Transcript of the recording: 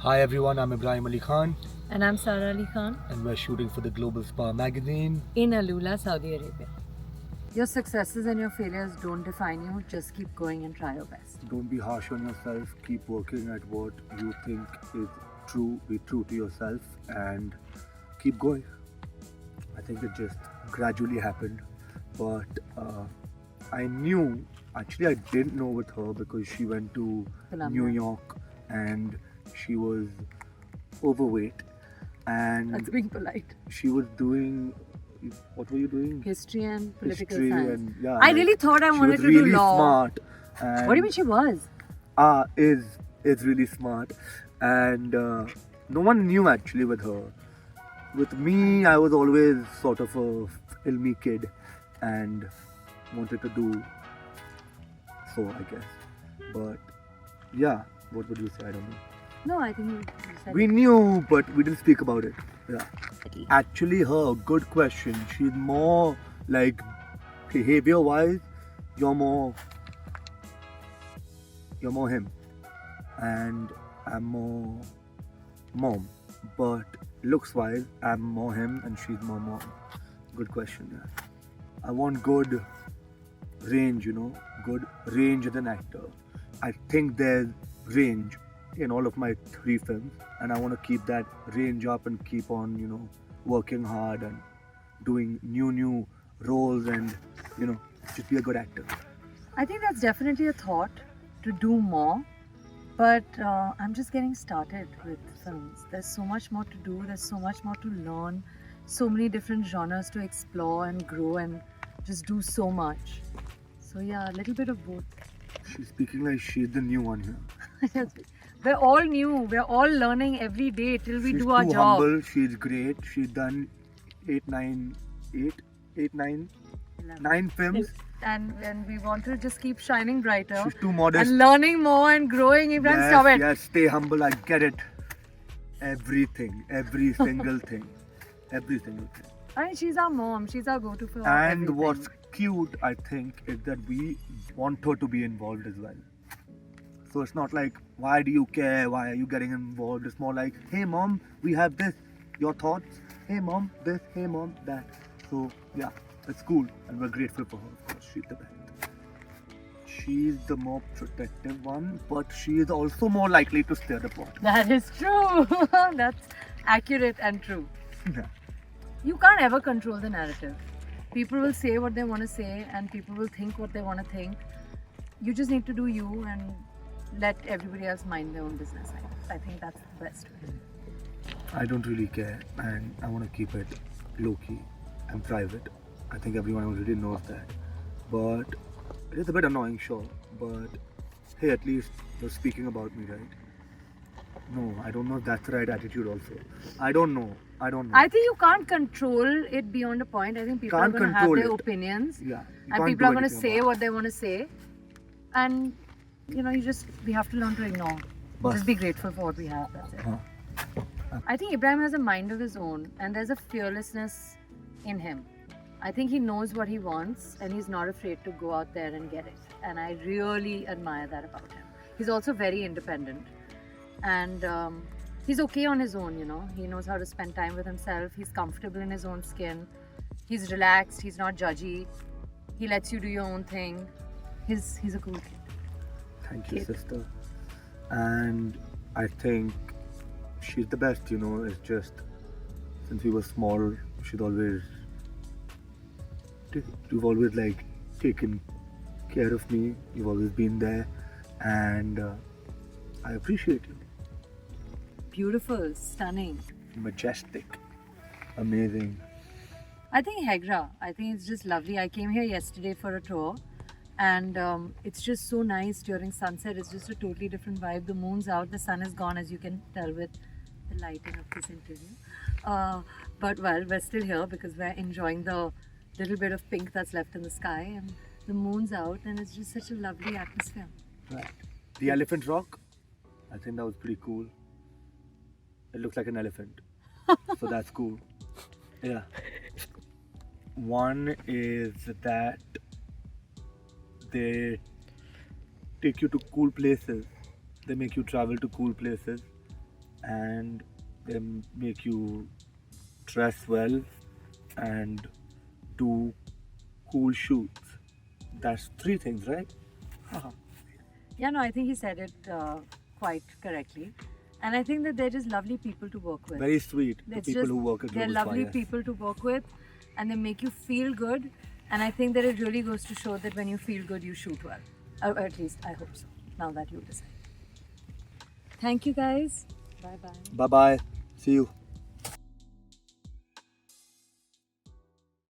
Hi everyone, I'm Ibrahim Ali Khan And I'm Sara Ali Khan and we're shooting for the Global Spa magazine. in Alula, Saudi Arabia. Your successes and your failures don't define you. Just keep going and try your best. Don't be harsh on yourself, keep working at what you think is true, be true to yourself and keep going. I think it just gradually happened, but I knew, actually I didn't know with her because she went to Colombia. New York and she was overweight and That's being polite. she was doing, what were you doing? History and political History science. and yeah, I really thought I she wanted was to really do law. smart. And What do you mean she was? is really smart, and no one knew actually with her. With me, I was always sort of a filmy kid, and wanted to do so, I guess. But yeah, what would you say? I don't know. No, I think you said We knew, but we didn't speak about it. Yeah. it. Actually, her good question. She's more like behavior-wise. You're more him, and I'm more mom. But looks-wise, I'm more him, and she's more mom. Good question. Yeah. I want good range. Good range as an actor. I think there's range in all of my 3 films, and I want to keep that range up and keep on, working hard and doing new roles and, just be a good actor. I think that's definitely a thought to do more. But I'm just getting started with films. There's so much more to do, there's so much more to learn, so many different genres to explore and grow and just do so much. So, yeah, a little bit of both. She's speaking like she's the new one here. We're all new, we're all learning every day till we She's do our too job. humble, she's great. She's done 9 films. And we want to just keep shining brighter She's too modest. and learning more and growing. Ibrahim, Yes, stop it. yes, stay humble. I get it. Everything, every single thing, every single thing. I mean, she's our mom. She's our go-to for And everything. what's cute, I think, is that we want her to be involved as well. So it's not like, why do you care? Why are you getting involved? It's more like, hey mom, we have this. Your thoughts? Hey mom, this. Hey mom, that. So yeah, it's cool, and we're grateful for her. Of course, she's the best. She's the more protective one, but she is also more likely to stir the pot. That is true. That's accurate and true. Yeah. You can't ever control the narrative. People will say what they want to say and people will think what they want to think. You just need to do you and let everybody else mind their own business. I think that's the best way. I don't really care, and I want to keep it low-key and private. I think everyone already knows that. But it is a bit annoying, sure. But hey, at least you're speaking about me, right? No, I don't know if that's the right attitude also. I don't know. I think you can't control it beyond a point. I think people Can't are going to have control their it. opinions. Yeah. you And can't people do are going to anything say about what they want to say. And, we have to learn to ignore. Bas. Just be grateful for what we have. That's it. Huh. I think Ibrahim has a mind of his own and there's a fearlessness in him. I think he knows what he wants and he's not afraid to go out there and get it. And I really admire that about him. He's also very independent. And he's okay on his own, He knows how to spend time with himself. He's comfortable in his own skin. He's relaxed. He's not judgy. He lets you do your own thing. He's a cool kid. Thank you, Kid. sister. And I think she's the best, It's just since we were small, you've always like taken care of me. You've always been there, and I appreciate you. Beautiful, stunning. Majestic, amazing. I think Hegra. I think it's just lovely. I came here yesterday for a tour and it's just so nice during sunset. It's just a totally different vibe. The moon's out, the sun is gone, as you can tell with the lighting of this interview. But well, we're still here because we're enjoying the little bit of pink that's left in the sky and the moon's out and it's just such a lovely atmosphere. Right. The Elephant Rock, I think that was pretty cool. It looks like an elephant, so that's cool. Yeah. One is that they take you to cool places. They make you travel to cool places. and they make you dress well and do cool shoots. That's 3 things, right? Haha. Yeah, no, I think he said it quite correctly. And I think that they're just lovely people to work with. Very sweet. The It's people just- who work at They're Global lovely Spy, yes. people to work with, and they make you feel good. And I think that it really goes to show that when you feel good, you shoot well. Or at least I hope so. Now that you decide. Thank you guys. Bye bye. Bye bye. See you.